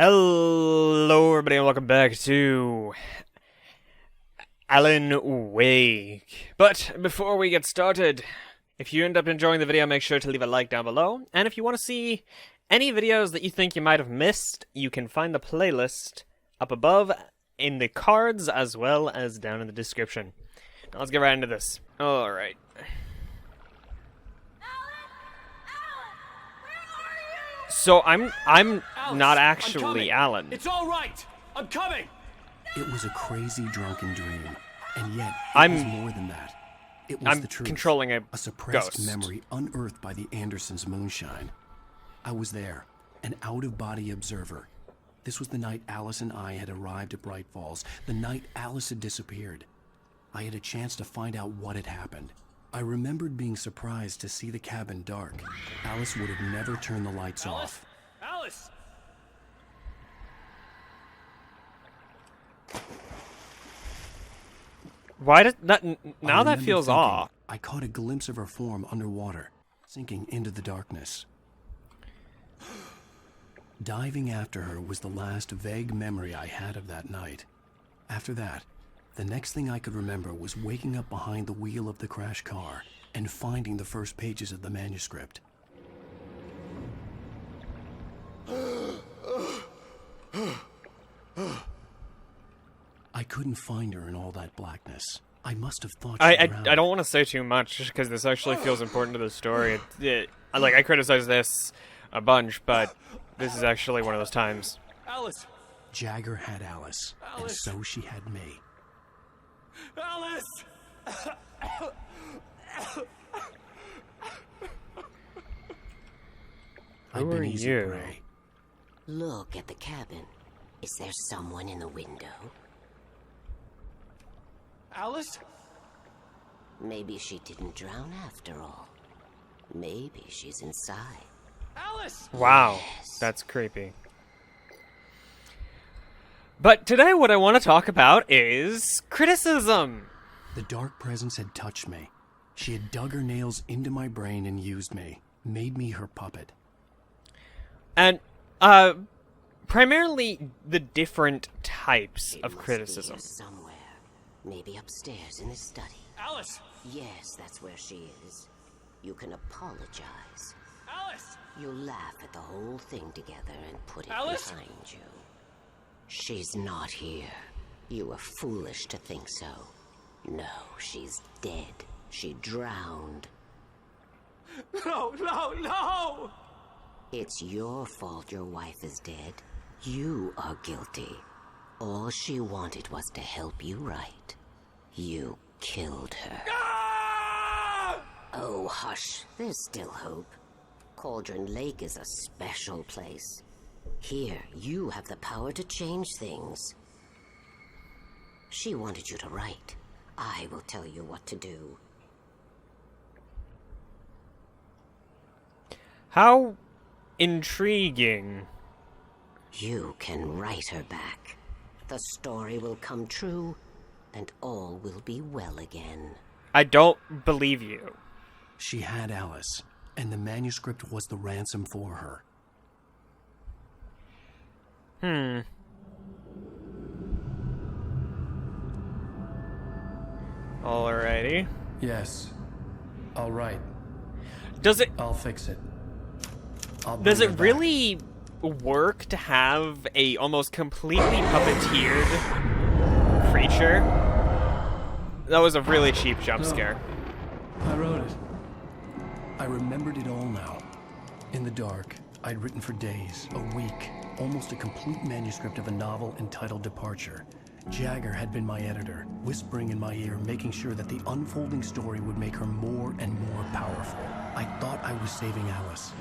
Hello everybody and welcome back to Alan Wake. But before we get started, if you end up enjoying the video, make sure to leave a like down below. And if you want to see any videos that you think you might have missed, you can find the playlist up above in the cards as well as down in the description. Now let's get right into this. Alright. So I'm Alice, not actually Alan. It's all right. I'm coming. It was a crazy drunken dream, and yet it was more than that. It was the truth. Controlling a suppressed ghost. memory unearthed by the Andersons' moonshine. I was there, an out-of-body observer. This was the night Alice and I had arrived at Bright Falls, the night Alice had disappeared. I had a chance to find out what had happened. I remembered being surprised to see the cabin dark. Alice would have never turned the lights off. Alice! Why does that now that feels off? I caught a glimpse of her form underwater, sinking into the darkness. Diving after her was the last vague memory I had of that night. After that, the next thing I could remember was waking up behind the wheel of the crashed car and finding the first pages of the manuscript. I couldn't find her in all that blackness. I must have thought I don't want to say too much because this actually feels important to the story. Like I criticize this a bunch, but this is actually one of those times. Alice! Jagger had Alice, and so she had me. Alice! Who are you? Look at the cabin. Is there someone in the window? Alice? Maybe she didn't drown after all. Maybe she's inside. Alice! Wow, that's creepy. But today what I want to talk about is criticism. The dark presence had touched me. She had dug her nails into my brain and used me, made me her puppet. And, primarily the different types of criticism. Be here somewhere. Maybe upstairs in the study. Alice! Yes, that's where she is. You can apologize. Alice! You'll laugh at the whole thing together and put it Alice? behind you. She's not here. You were foolish to think so. No, she's dead. She drowned. No, no, no! It's your fault your wife is dead. You are guilty. All she wanted was to help you right. You killed her. Ah! Oh, hush. There's still hope. Cauldron Lake is a special place. Here, you have the power to change things. She wanted you to write. I will tell you what to do. How intriguing. You can write her back. The story will come true, and all will be well again. I don't believe you. She had Alice, and the manuscript was the ransom for her. Alrighty. Yes. All right. Does it I'll fix it. Does it really work to have a almost completely puppeteered creature? That was a really cheap jump scare. I wrote it. I remembered it all now. In the dark, I'd written for days, a week, almost a complete manuscript of a novel entitled Departure. Jagger had been my editor, whispering in my ear, making sure that the unfolding story would make her more and more powerful. I thought I was saving Alice.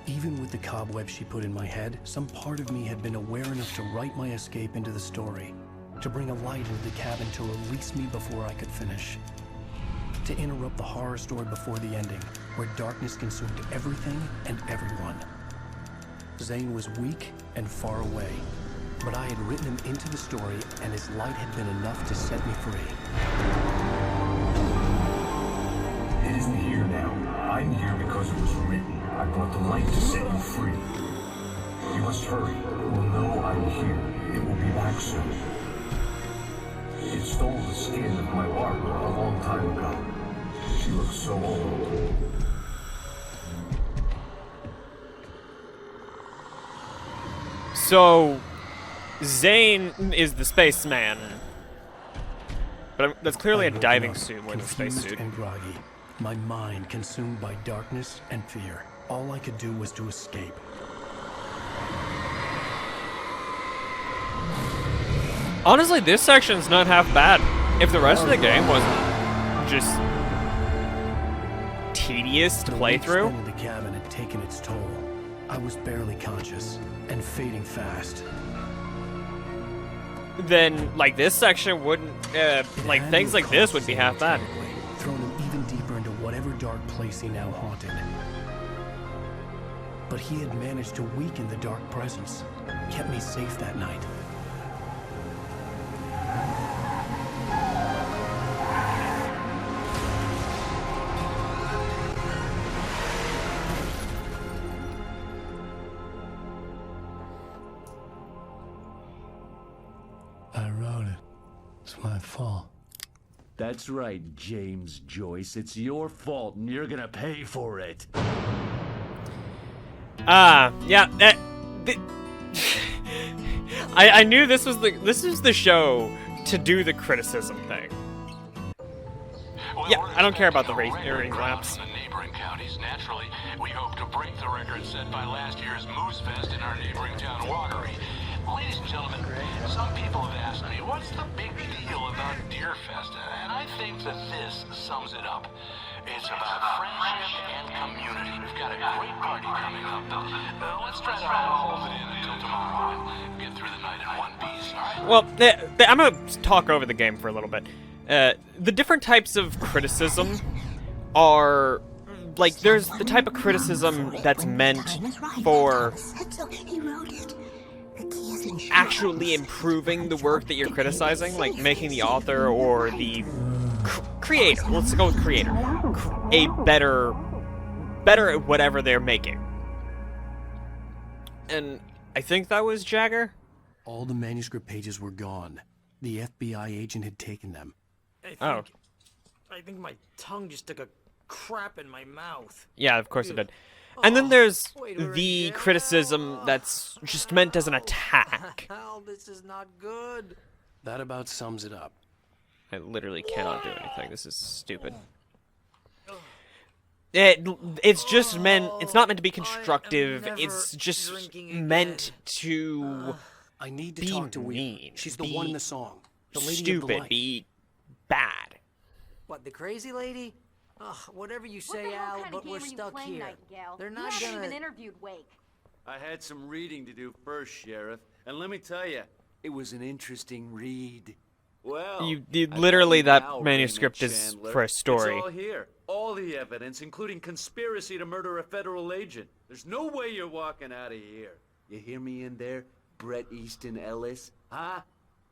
Even with the cobwebs she put in my head, some part of me had been aware enough to write my escape into the story, to bring a light into the cabin to release me before I could finish, to interrupt the horror story before the ending, where darkness consumed everything and everyone. Zane was weak and far away, but I had written him into the story, and his light had been enough to set me free. It isn't here now. I'm here because it was written. I brought the light to set you free. You must hurry. It will know I'm here. It will be back soon. It stole the skin of my Barbara a long time ago. She looks so old. So, Zane is the spaceman. But that's clearly a diving suit more than a confused spacesuit. and groggy, my mind consumed by darkness and fear. All I could do was to escape. Honestly, this section's not half bad. If the rest of the game wasn't just tedious to play through. The cabin had taken its toll. I was barely conscious and fading fast. Then, like, this section wouldn't, like, things like this would be half bad. Thrown him even deeper into whatever dark place he now haunted. But he had managed to weaken the dark presence, kept me safe that night. I wrote it. It's my fault. That's right, James Joyce. It's your fault, and you're gonna pay for it. Yeah, I knew this was the show to do the criticism thing. Yeah, I don't care about the rating laps. In the neighboring counties. Naturally, we hope to break the record set by last year's Moose Fest in our neighboring town, Watery. Ladies and gentlemen, some people have asked me, what's the big deal about Deer Festa? And I think that this sums it up. It's about friendship and community. We've got a great party coming up, but let's try to hold it in until tomorrow and get through the night in one piece, all right? Well, I'm gonna talk over the game for a little bit. The different types of criticism are, like, there's the type of criticism that's meant for actually improving the work that you're criticizing, like making the author or the creator, let's go with creator, a better at whatever they're making. And I think that was Jagger. All the manuscript pages were gone. The FBI agent had taken them. I think my tongue just took a crap in my mouth. Yeah, of course it did. And then there's the criticism that's just meant as an attack. Hell, this is not good. That about sums it up. I literally cannot do anything. This is stupid. It's just meant. It's not meant to be constructive. It's just meant to I need to be talk to Wheeler. mean. She's the be one in the song. The lady of the stupid. light. Be bad. What, the crazy lady? Ugh, whatever you What say, the hell Al, kind but of game we're are you stuck playing, here. Nightingale? They're You not haven't gonna... even interviewed Wake. I had some reading to do first, Sheriff, and let me tell you, it was an interesting read. Well, You I literally, tell you that now, manuscript Raymond is Chandler, for a story. It's all here, all the evidence, including conspiracy to murder a federal agent. There's no way you're walking out of here. You hear me in there, Bret Easton Ellis? Huh?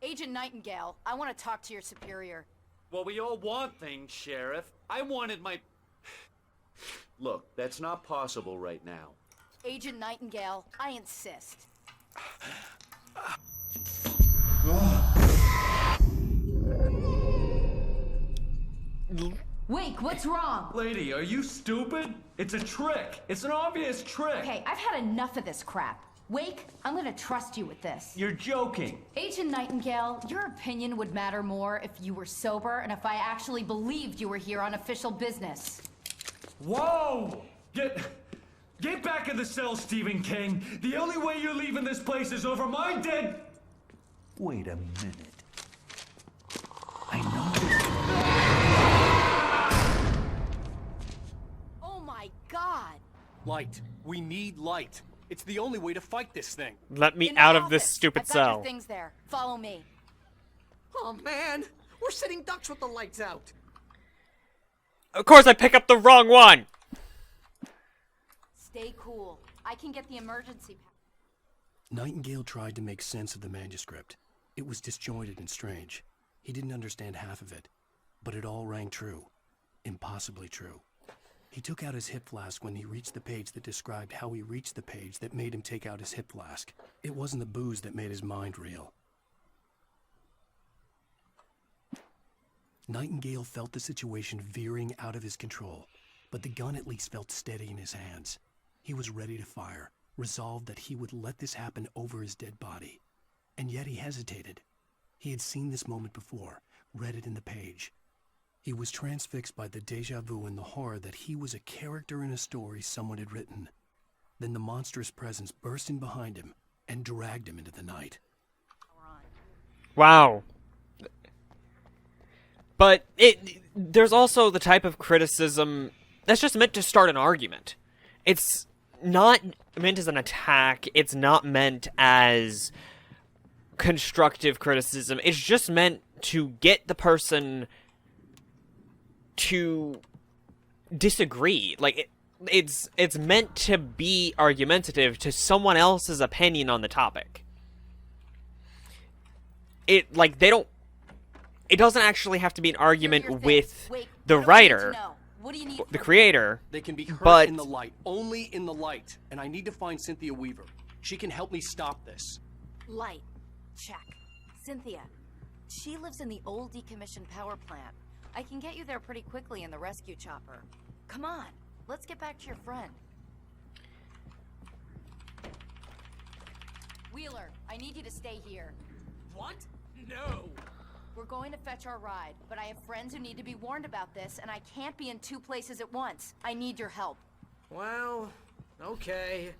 Agent Nightingale, I want to talk to your superior. Well, we all want things, Sheriff. I wanted my... Look, that's not possible right now. Agent Nightingale, I insist. Wake, what's wrong? Lady, are you stupid? It's a trick. It's an obvious trick. Okay, I've had enough of this crap. Wake, I'm gonna trust you with this. You're joking. Agent Nightingale, your opinion would matter more if you were sober and if I actually believed you were here on official business. Whoa! Get back in the cell, Stephen King. The only way you're leaving this place is over my dead... Wait a minute. I know Oh my god! Light. We need light. It's the only way to fight this thing. Let me In the out of this office. stupid I've got cell. your things there. Follow me. Oh, man! We're sitting ducks with the lights out. Of course, I pick up the wrong one. Stay cool. I can get the emergency pack. Nightingale tried to make sense of the manuscript. It was disjointed and strange. He didn't understand half of it, but it all rang true. Impossibly true. He took out his hip flask when he reached the page that described how he reached the page that made him take out his hip flask. It wasn't the booze that made his mind reel. Nightingale felt the situation veering out of his control, but the gun at least felt steady in his hands. He was ready to fire, resolved that he would let this happen over his dead body. And yet he hesitated. He had seen this moment before, read it in the page. He was transfixed by the déjà vu and the horror that he was a character in a story someone had written. Then the monstrous presence burst in behind him and dragged him into the night. Wow. But there's also the type of criticism that's just meant to start an argument. It's not meant as an attack. It's not meant as constructive criticism. It's just meant to get the person to disagree. Like, it's meant to be argumentative to someone else's opinion on the topic. It doesn't actually have to be an argument with the writer, the creator. They can be heard but in the light, only in the light. And I need to find Cynthia Weaver. She can help me stop this. Light. Check. Cynthia. She lives in the old decommissioned power plant. I can get you there pretty quickly in the rescue chopper. Come on, let's get back to your friend. Wheeler, I need you to stay here. What? No. We're going to fetch our ride, but I have friends who need to be warned about this, and I can't be in two places at once. I need your help. Well, okay.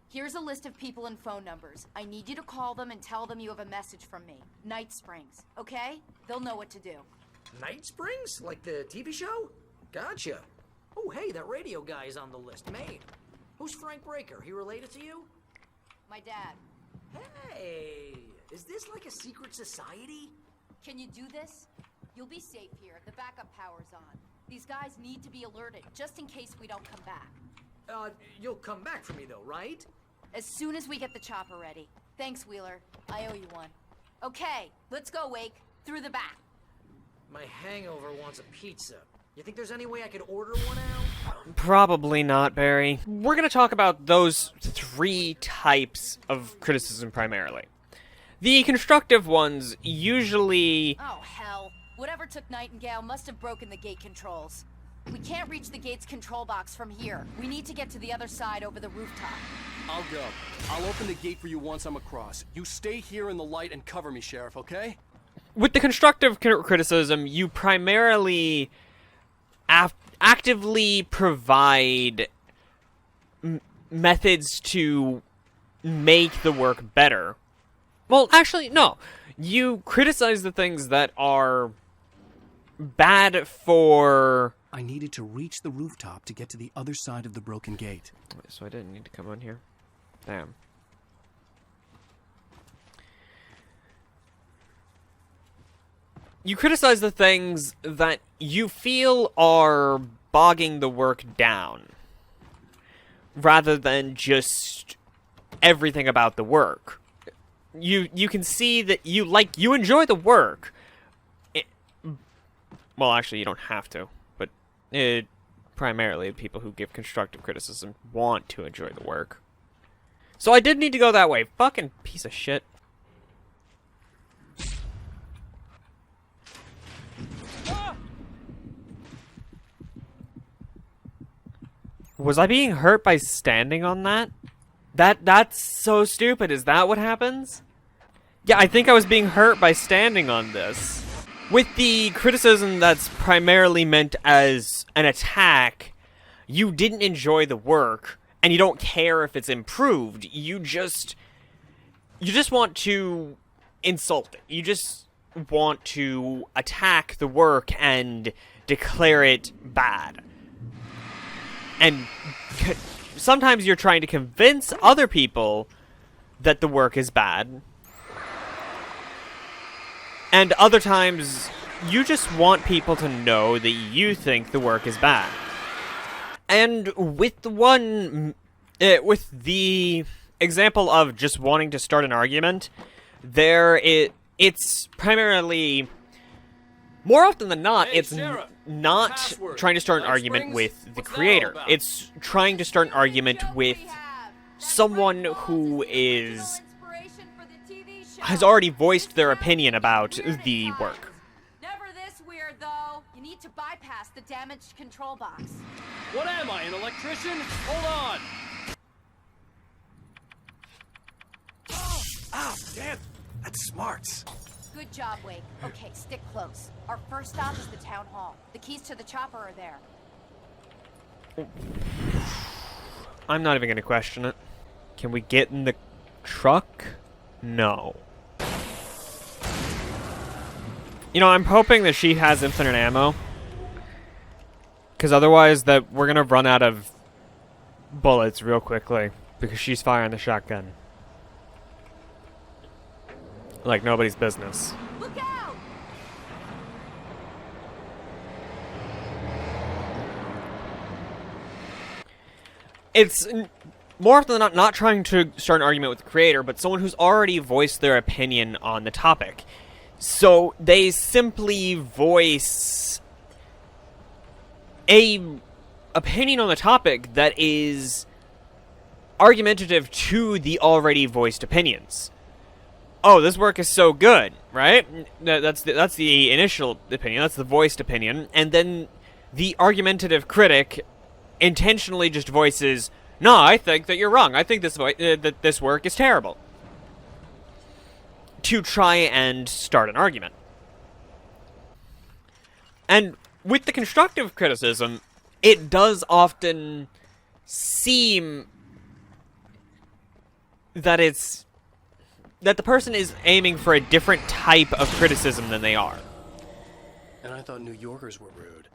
Here's a list of people and phone numbers. I need you to call them and tell them you have a message from me. Night Springs, okay? They'll know what to do. Night Springs? Like the TV show? Gotcha. Oh, hey, that radio guy is on the list. Maine. Who's Frank Breaker? He related to you? My dad. Hey, is this like a secret society? Can you do this? You'll be safe here. The backup power's on. These guys need to be alerted, just in case we don't come back. You'll come back for me though, right? As soon as we get the chopper ready. Thanks, Wheeler. I owe you one. Okay, let's go, Wake. Through the back. My hangover wants a pizza. You think there's any way I could order one out? Probably not, Barry. We're going to talk about those three types of criticism primarily. The constructive ones usually... Oh, hell. Whatever took Nightingale must have broken the gate controls. We can't reach the gate's control box from here. We need to get to the other side over the rooftop. I'll go. I'll open the gate for you once I'm across. You stay here in the light and cover me, Sheriff, okay? With the constructive criticism, you primarily actively provide methods to make the work better. Well, actually, no. You criticize the things that are bad for... I needed to reach the rooftop to get to the other side of the broken gate. So I didn't need to come on here. Damn. You criticize the things that you feel are bogging the work down, rather than just everything about the work. You can see that you enjoy the work. Well, actually, you don't have to, but primarily people who give constructive criticism want to enjoy the work. So I did need to go that way. Fucking piece of shit. Was I being hurt by standing on that? That's so stupid. Is that what happens? Yeah, I think I was being hurt by standing on this. With the criticism that's primarily meant as an attack, you didn't enjoy the work, and you don't care if it's improved. You just want to insult it. You just want to attack the work and declare it bad. And sometimes you're trying to convince other people that the work is bad. And other times, you just want people to know that you think the work is bad. And with with the example of just wanting to start an argument, it's primarily more often than not, Hey, it's Sheriff, not password. trying to start an Light argument springs? with the What's that all creator. about? It's trying to start an argument with someone who has already voiced their opinion about the work. Never this weird, though. You need to bypass the damaged control box. What am I, an electrician? Hold on. Oh, damn. That's smart. Good job, Wake. Okay, stick close. Our first stop is the town hall. The keys to the chopper are there. I'm not even going to question it. Can we get in the truck? No. You know, I'm hoping that she has infinite ammo. Because otherwise that we're going to run out of bullets real quickly. Because she's firing the shotgun. Like nobody's business. Look out! It's more often than not trying to start an argument with the creator, but someone who's already voiced their opinion on the topic. So they simply voice a opinion on the topic that is argumentative to the already voiced opinions. Oh, this work is so good, right? That's the initial opinion, that's the voiced opinion, and then the argumentative critic intentionally just voices, "No, I think that you're wrong. I think that this work is terrible," to try and start an argument. And with the constructive criticism, it does often seem that the person is aiming for a different type of criticism than they are. And I thought New Yorkers were rude.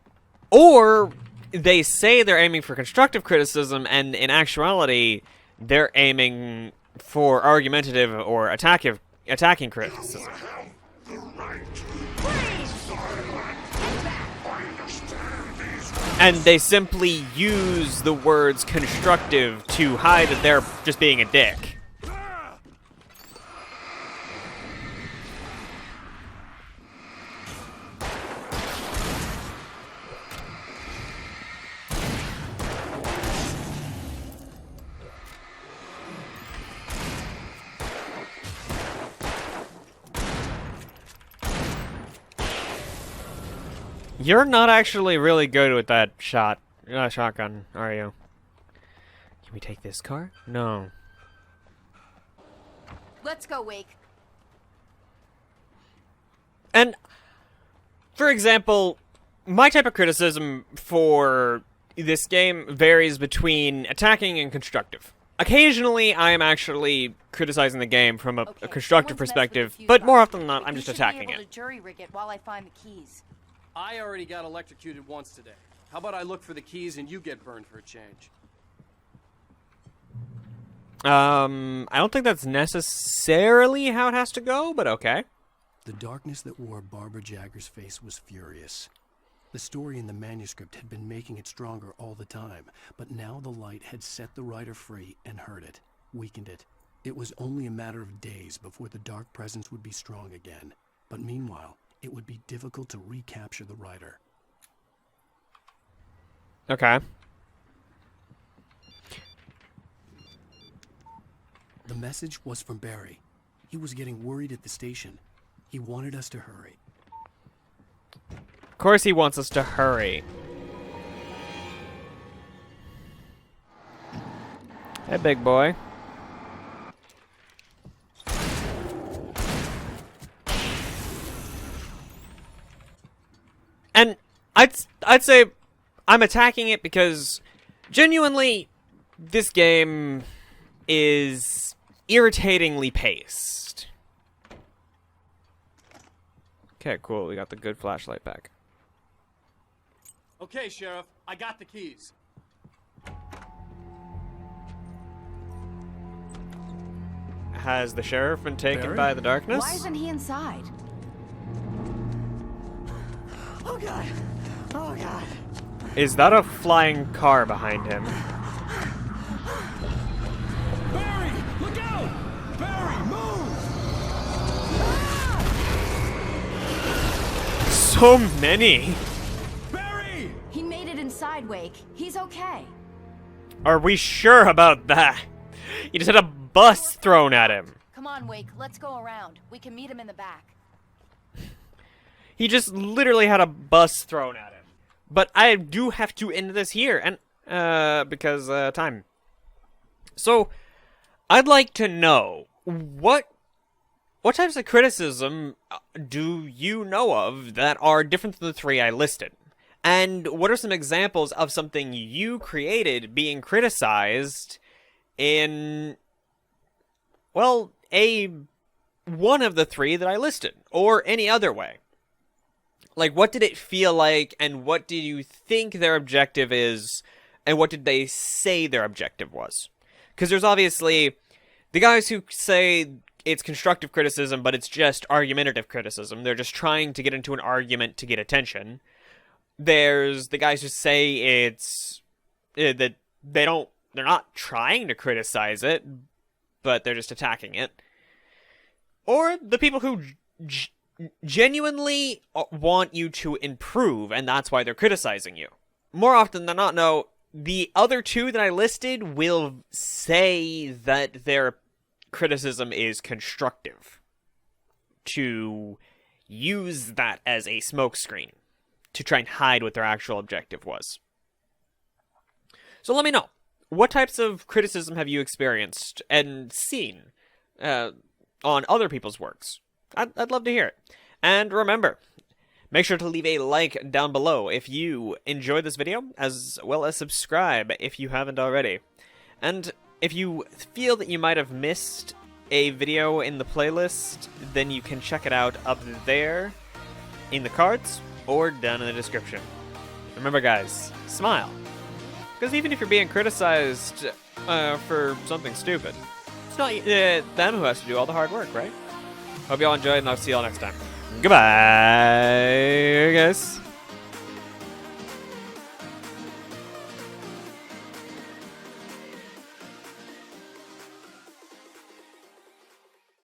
Or they say they're aiming for constructive criticism, and in actuality, they're aiming for argumentative or attacking criticism. And they simply use the words constructive to hide that they're just being a dick. You're not actually really good with that shotgun, are you? Can we take this car? No. Let's go, Wake. And, for example, my type of criticism for this game varies between attacking and constructive. Occasionally, I am actually criticizing the game from a constructive perspective, but more often than not, I'm just attacking it. Jury rig it while I find the keys. I already got electrocuted once today. How about I look for the keys and you get burned for a change? I don't think that's necessarily how it has to go, but okay. The darkness that wore Barbara Jagger's face was furious. The story in the manuscript had been making it stronger all the time, but now the light had set the writer free and hurt it, weakened it. It was only a matter of days before the dark presence would be strong again. But meanwhile, it would be difficult to recapture the writer. Okay. The message was from Barry. He was getting worried at the station. He wanted us to hurry. Of course he wants us to hurry. Hey, big boy. And I'd say I'm attacking it because genuinely this game is irritatingly paced. Okay, cool. We got the good flashlight back. Okay, Sheriff, I got the keys. Has the sheriff been taken Barry? by the darkness? Why isn't he inside? Oh god. Oh god. Is that a flying car behind him? Barry, look out! Barry, move! so many. Barry! He made it inside, Wake. He's okay. Are we sure about that? He just had a bus thrown at him. Come on, Wake. Let's go around. We can meet him in the back. He just literally had a bus thrown at him. But I do have to end this here, and because time. So, I'd like to know what types of criticism do you know of that are different than the 3 I listed? And what are some examples of something you created being criticized in, well, one of the 3 that I listed, or any other way? Like, what did it feel like, and what do you think their objective is, and what did they say their objective was? Because there's obviously the guys who say it's constructive criticism, but it's just argumentative criticism. They're just trying to get into an argument to get attention. There's the guys who say it's that they're not trying to criticize it, but they're just attacking it. Or the people who genuinely want you to improve, and that's why they're criticizing you. More often than not, no, the other 2 that I listed will say that their criticism is constructive, to use that as a smokescreen to try and hide what their actual objective was. So let me know, what types of criticism have you experienced and seen on other people's works? I'd love to hear it. And remember, make sure to leave a like down below if you enjoyed this video, as well as subscribe if you haven't already. And if you feel that you might have missed a video in the playlist, then you can check it out up there in the cards or down in the description. Remember guys, smile. Because even if you're being criticized for something stupid, it's not them who has to do all the hard work, right? Hope you all enjoyed, and I'll see you all next time. Goodbye, guys.